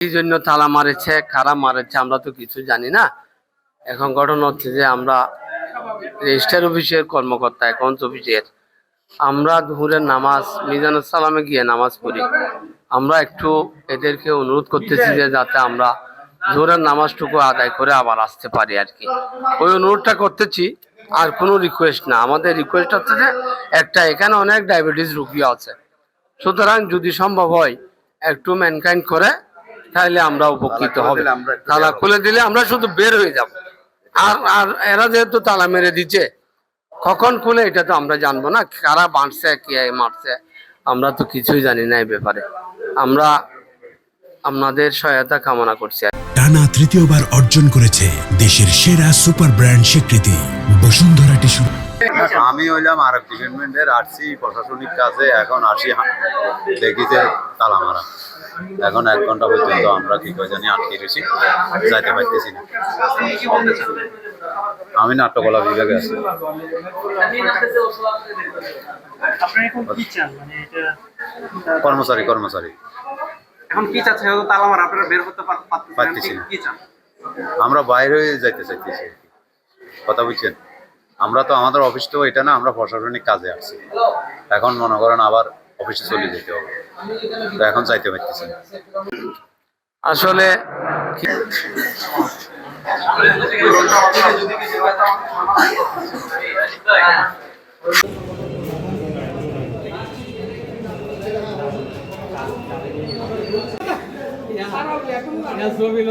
এই জন্য তালা মারেছে, কারা মারেছে আমরা তো কিছু জানি না। এখন ঘটনা হচ্ছে যে আমরা রেজিস্টার অফিসের কর্মকর্তা, অ্যাকাউন্টস অফিসের, আমরা দুপুরের নামাজ মিজানুর সালামে গিয়ে নামাজ পড়ি। আমরা একটু এদেরকে অনুরোধ করতেছি যে যাতে আমরা জোহরের নামাজটুকু আদায় করে আবার আসতে পারি আর কি, ওই অনুরোধটা করতেছি। আর কোনো রিকোয়েস্ট না, আমাদের রিকোয়েস্ট হচ্ছে যে একটা, এখানে অনেক ডায়াবেটিস রোগী আছে, সুতরাং যদি সম্ভব হয় একটু ম্যানকাইন্ড করে তাহলে আমরা উপকৃত হবে। তালা খুলে দিলে আমরা শুধু বের হয়ে যাব। আর এরা যেহেতু তালা মেরে দিচ্ছে, কখন খুলে এটা তো আমরা জানবো না, কারা বাঁধছে কে মারছে আমরা তো কিছুই জানি না এই ব্যাপারে। আমরা আপনাদের সহায়তা কামনা করছি। টানা তৃতীয়বার অর্জন করেছে দেশের সেরা সুপার ব্র্যান্ড স্বীকৃতি বসুন্ধরা টিস্যু। আমি হইলাম আরেক ডিপার্টমেন্টের, আসছি প্রশাসনিক কাজে, এখন আসি দেখিতে তালা মারা। এখন 1 ঘন্টা পর্যন্ত আমরা কি করে জানি আটকে রয়েছি, যাইতে পারতেছি না। আমি নাট্যকলা বিভাগে আছি। কর্মচারী এখন কি চাচ্ছেন? তালা মারা, আপনারা বের হতে পারতেছি না, কি চান? আমরা বাইরে যাইতে চাইতেছি, কথা বুঝছেন? আমরা তো আমাদের অফিস তো এটা না, আমরা প্রশাসনিক কাজে আসছি। এখন মনে করেন আবার অফিসে চলে যেতে হবে, তো এখন যাইতে পারতেছি না। আসলে জমি